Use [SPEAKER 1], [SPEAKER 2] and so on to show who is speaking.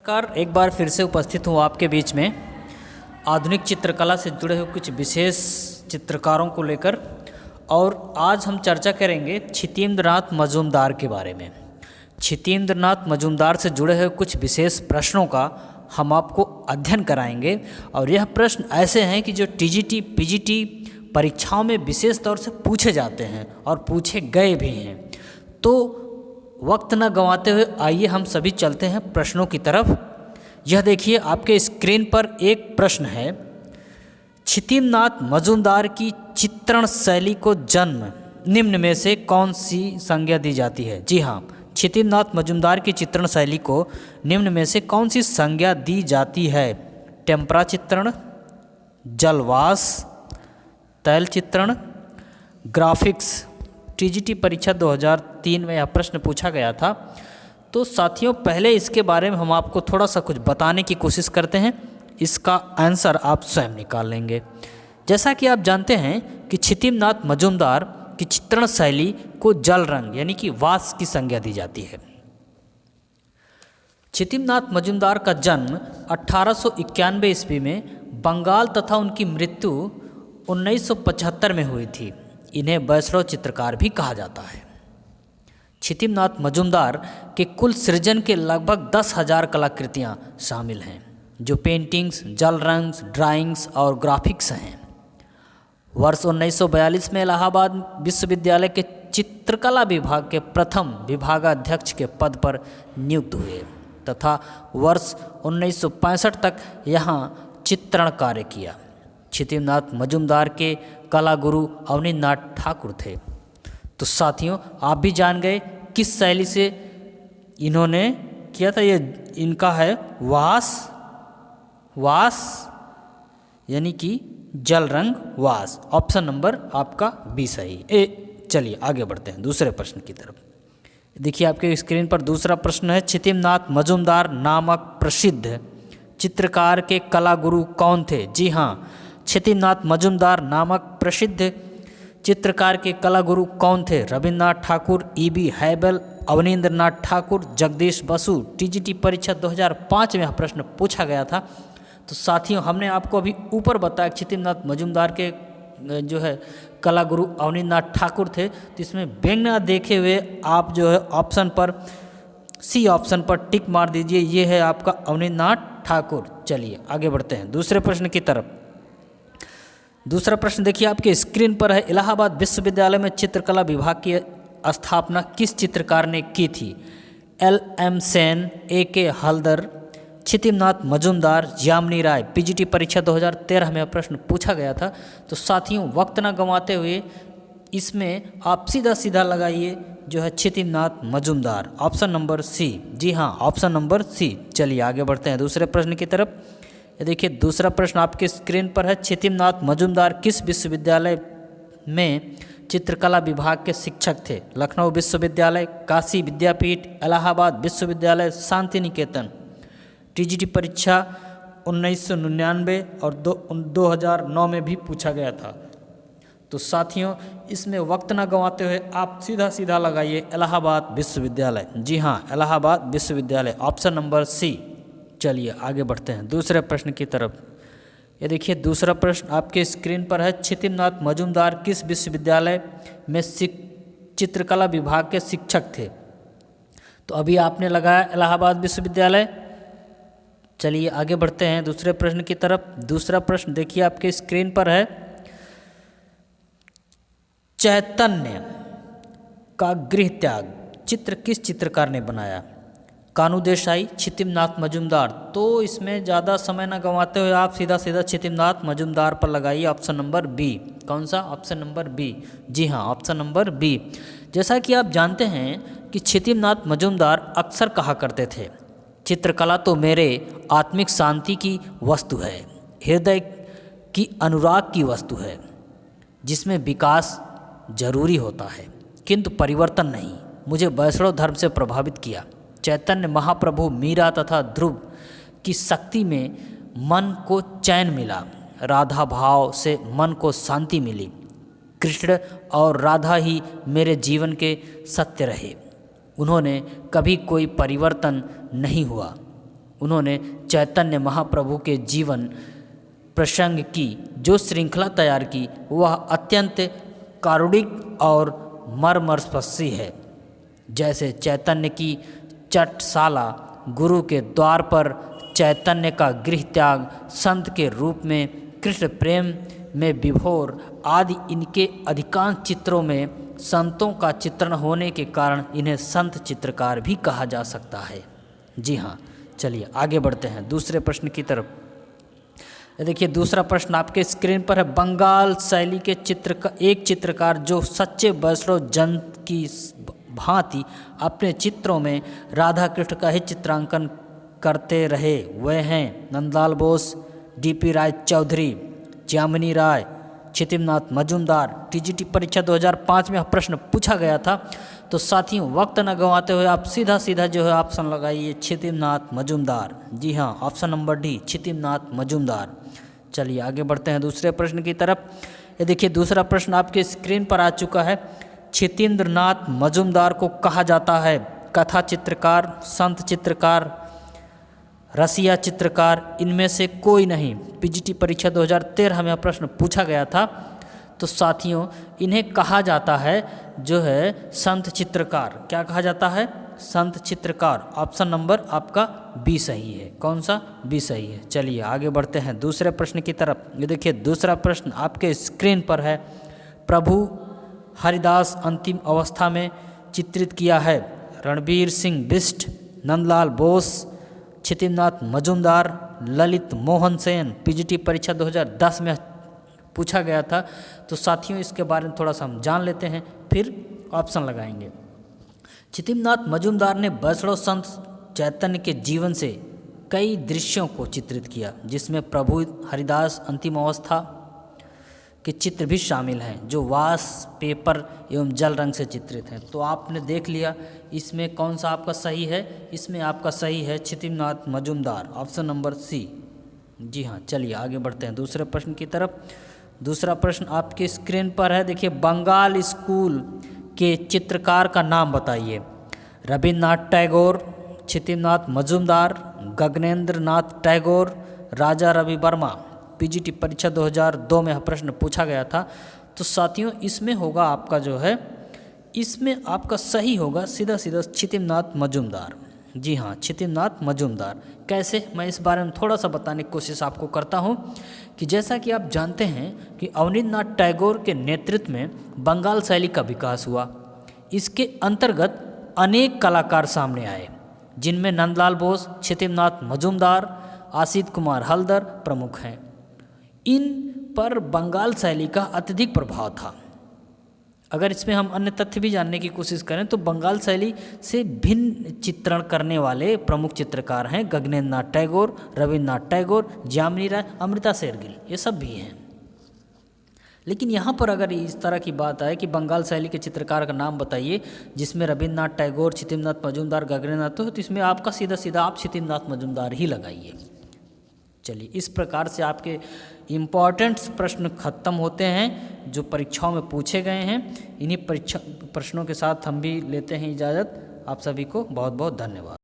[SPEAKER 1] नमस्कार, एक बार फिर से उपस्थित हूँ आपके बीच में आधुनिक चित्रकला से जुड़े हुए कुछ विशेष चित्रकारों को लेकर। और आज हम चर्चा करेंगे क्षितिन्द्रनाथ मजूमदार के बारे में। क्षितिन्द्रनाथ मजूमदार से जुड़े हुए कुछ विशेष प्रश्नों का हम आपको अध्ययन कराएंगे। और यह प्रश्न ऐसे हैं कि जो टीजीटी पीजीटी परीक्षाओं में विशेष तौर से पूछे जाते हैं और पूछे गए भी हैं। तो वक्त न गंवाते हुए आइए हम सभी चलते हैं प्रश्नों की तरफ। यह देखिए, आपके स्क्रीन पर एक प्रश्न है, क्षितिन्द्रनाथ मजूमदार की चित्रण शैली को जन्म निम्न में से कौन सी संज्ञा दी जाती है? जी हाँ, क्षितिन्द्रनाथ मजूमदार की चित्रण शैली को निम्न में से कौन सी संज्ञा दी जाती है? टेम्परा चित्रण, जलवास, तैल चित्रण, ग्राफिक्स। टीजीटी परीक्षा 2003 में यह प्रश्न पूछा गया था। तो साथियों, पहले इसके बारे में हम आपको थोड़ा सा कुछ बताने की कोशिश करते हैं। इसका आंसर आप स्वयं निकाल लेंगे। जैसा कि आप जानते हैं कि क्षितिन्द्रनाथ मजूमदार की चित्रण शैली को जल रंग यानी कि वास की संज्ञा दी जाती है। क्षितिन्द्रनाथ मजूमदार का जन्म 1891 ईस्वी में बंगाल तथा उनकी मृत्यु 1975 में हुई थी। इन्हें वैष्णव चित्रकार भी कहा जाता है। क्षितिन्द्रनाथ मजूमदार के कुल सृजन के लगभग 10,000 कलाकृतियाँ शामिल हैं, जो पेंटिंग्स, जल रंग, ड्राइंग्स और ग्राफिक्स हैं। वर्ष 1942 में इलाहाबाद विश्वविद्यालय के चित्रकला विभाग के प्रथम विभागाध्यक्ष के पद पर नियुक्त हुए तथा वर्ष 1965 तक यहाँ चित्रण कार्य किया। क्षितिन्द्रनाथ मजूमदार के कला गुरु अवनींद्रनाथ ठाकुर थे। तो साथियों, आप भी जान गए किस शैली से इन्होंने किया था। ये इनका है वास यानी कि जल रंग वास। ऑप्शन नंबर आपका बी सही। चलिए आगे बढ़ते हैं दूसरे प्रश्न की तरफ। देखिए, आपके स्क्रीन पर दूसरा प्रश्न है, क्षितिन्द्रनाथ मजूमदार नामक प्रसिद्ध चित्रकार के कला गुरु कौन थे? जी हाँ, क्षितिन्द्रनाथ मजूमदार नामक प्रसिद्ध चित्रकार के कला गुरु कौन थे? रविन्द्रनाथ ठाकुर, ईबी हैबल, अवनींद्रनाथ ठाकुर, जगदीश बसु। टीजीटी परीक्षा 2005 में यह प्रश्न पूछा गया था। तो साथियों, हमने आपको अभी ऊपर बताया क्षितिन्द्रनाथ मजूमदार के जो है कला गुरु अवनींद्रनाथ ठाकुर थे। तो इसमें बिना देखे हुए आप जो है ऑप्शन पर सी ऑप्शन पर टिक मार दीजिए। ये है आपका अवनींद्रनाथ ठाकुर। चलिए आगे बढ़ते हैं दूसरे प्रश्न की तरफ। दूसरा प्रश्न देखिए, आपके स्क्रीन पर है, इलाहाबाद विश्वविद्यालय में चित्रकला विभाग की स्थापना किस चित्रकार ने की थी? LM सेन, AK हल्दर, क्षितिन्द्रनाथ मजूमदार, यामिनी राय। पीजीटी परीक्षा 2013 में प्रश्न पूछा गया था। तो साथियों, वक्त न गंवाते हुए इसमें आप सीधा सीधा लगाइए जो है Kshitindranath Majumdar. Option number C. जी हाँ, ऑप्शन नंबर सी। चलिए आगे बढ़ते हैं दूसरे प्रश्न की तरफ। ये देखिए, दूसरा प्रश्न आपके स्क्रीन पर है, क्षितिन्द्रनाथ मजूमदार किस विश्वविद्यालय में चित्रकला विभाग के शिक्षक थे? लखनऊ विश्वविद्यालय, काशी विद्यापीठ, इलाहाबाद विश्वविद्यालय, शांति निकेतन। टीजीटी परीक्षा 1999 और 2009 में भी पूछा गया था। तो साथियों, इसमें वक्त ना गंवाते हुए आप सीधा सीधा लगाइए इलाहाबाद विश्वविद्यालय। जी हाँ, इलाहाबाद विश्वविद्यालय। Option number C. चलिए आगे बढ़ते हैं दूसरे प्रश्न की तरफ। ये देखिए, दूसरा प्रश्न आपके स्क्रीन पर है, क्षितिन्द्रनाथ मजूमदार किस विश्वविद्यालय में चित्रकला विभाग के शिक्षक थे? तो अभी आपने लगाया इलाहाबाद विश्वविद्यालय। चलिए आगे बढ़ते हैं दूसरे प्रश्न की तरफ। दूसरा प्रश्न देखिए, आपके स्क्रीन पर है, चैतन्य का गृह त्याग चित्र किस चित्रकार ने बनाया? कानू देसाई, क्षितिन्द्रनाथ मजूमदार। तो इसमें ज़्यादा समय न गंवाते हुए आप सीधा सीधा क्षितिन्द्रनाथ मजूमदार पर लगाइए। Option number B. कौन सा? Option number B. जी हाँ, ऑप्शन नंबर बी। जैसा कि आप जानते हैं कि क्षितिन्द्रनाथ मजूमदार अक्सर कहा करते थे, चित्रकला तो मेरे आत्मिक शांति की वस्तु है, हृदय की अनुराग की वस्तु है, जिसमें विकास जरूरी होता है किंतु परिवर्तन नहीं। मुझे वैष्णव धर्म से प्रभावित किया। चैतन्य महाप्रभु, मीरा तथा ध्रुव की शक्ति में मन को चैन मिला। राधा भाव से मन को शांति मिली। कृष्ण और राधा ही मेरे जीवन के सत्य रहे। उन्होंने कभी कोई परिवर्तन नहीं हुआ। उन्होंने चैतन्य महाप्रभु के जीवन प्रसंग की जो श्रृंखला तैयार की वह अत्यंत कारुणिक और मर्मस्पर्शी है। जैसे चैतन्य की चटशाला, गुरु के द्वार पर चैतन्य का गृह त्याग, संत के रूप में कृष्ण प्रेम में विभोर आदि, इनके अधिकांश चित्रों में संतों का चित्रण होने के कारण इन्हें संत चित्रकार भी कहा जा सकता है। जी हाँ, चलिए आगे बढ़ते हैं दूसरे प्रश्न की तरफ। देखिए दूसरा प्रश्न आपके स्क्रीन पर है। बंगाल शैली के एक चित्रकार जो सच्चे वैष्णव जन की भांति अपने चित्रों में राधा कृष्ण का ही चित्रांकन करते रहे वह हैं नंदलाल बोस, डीपी राय चौधरी, जामिनी राय, क्षितिमनाथ मजूमदार। टीजीटी परीक्षा 2005 में प्रश्न पूछा गया था। तो साथियों वक्त न गंवाते हुए आप सीधा सीधा जो है ऑप्शन लगाइए क्षितिमनाथ मजूमदार। जी हाँ, ऑप्शन नंबर डी क्षितिमनाथ मजूमदार। चलिए आगे बढ़ते हैं दूसरे प्रश्न की तरफ। ये देखिए दूसरा प्रश्न आपके स्क्रीन पर आ चुका है। क्षितेंद्रनाथ मजूमदार को कहा जाता है कथा चित्रकार, संत चित्रकार, रसिया चित्रकार, इनमें से कोई नहीं। पीजीटी परीक्षा 2013 में प्रश्न पूछा गया था। तो साथियों इन्हें कहा जाता है जो है संत चित्रकार। क्या कहा जाता है? संत चित्रकार। ऑप्शन नंबर आपका बी सही है। कौन सा? बी सही है। चलिए आगे बढ़ते हैं दूसरे प्रश्न की तरफ। ये देखिए दूसरा प्रश्न आपके स्क्रीन पर है। प्रभु हरिदास अंतिम अवस्था में चित्रित किया है रणबीर सिंह बिष्ट, नंदलाल बोस, क्षितिमनाथ मजूमदार, ललित मोहन सेन। पीजीटी परीक्षा 2010 में पूछा गया था। तो साथियों इसके बारे में थोड़ा सा हम जान लेते हैं, फिर ऑप्शन लगाएंगे। क्षितिमनाथ मजूमदार ने वैष्णव संत चैतन्य के जीवन से कई दृश्यों को चित्रित किया, जिसमें प्रभु हरिदास अंतिम अवस्था के चित्र भी शामिल हैं, जो वास पेपर एवं जल रंग से चित्रित हैं। तो आपने देख लिया इसमें कौन सा आपका सही है। इसमें आपका सही है क्षितिमनाथ मजूमदार, ऑप्शन नंबर सी। जी हाँ, चलिए आगे बढ़ते हैं दूसरे प्रश्न की तरफ। दूसरा प्रश्न आपके स्क्रीन पर है। देखिए बंगाल स्कूल के चित्रकार का नाम बताइए। रविन्द्रनाथ टैगोर, क्षितिमनाथ मजूमदार, गगनेंद्र नाथ टैगोर, राजा रवि वर्मा। पीजीटी परीक्षा 2002 में प्रश्न पूछा गया था। तो साथियों इसमें होगा आपका जो है, इसमें आपका सही होगा सीधा सीधा क्षितिमनाथ मजूमदार। जी हाँ, क्षितिमनाथ मजूमदार। कैसे, मैं इस बारे में थोड़ा सा बताने की कोशिश आपको करता हूँ कि जैसा कि आप जानते हैं कि अवनींद्रनाथ टैगोर के नेतृत्व में बंगाल शैली का विकास हुआ। इसके अंतर्गत अनेक कलाकार सामने आए, जिनमें नंदलाल बोस, क्षितिमनाथ मजूमदार, आसित कुमार हल्दर प्रमुख हैं। इन पर बंगाल शैली का अत्यधिक प्रभाव था। अगर इसमें हम अन्य तथ्य भी जानने की कोशिश करें तो बंगाल शैली से भिन्न चित्रण करने वाले प्रमुख चित्रकार हैं गगनेंद्र नाथ टैगोर, रविन्द्रनाथ टैगोर, जामिनी राय, अमृता शेरगिल, ये सब भी हैं। लेकिन यहाँ पर अगर इस तरह की बात आए कि बंगाल शैली के चित्रकार का नाम बताइए जिसमें रविन्द्रनाथ टैगोर, क्षितिमनाथ मजूमदार, गगनेंद्र नाथ, तो इसमें आपका सीधा सीधा आप क्षितिमनाथ मजूमदार ही लगाइए। चलिए इस प्रकार से आपके इम्पॉर्टेंट प्रश्न खत्म होते हैं जो परीक्षाओं में पूछे गए हैं। इन्हीं प्रश्नों के साथ हम भी लेते हैं इजाज़त। आप सभी को बहुत बहुत धन्यवाद।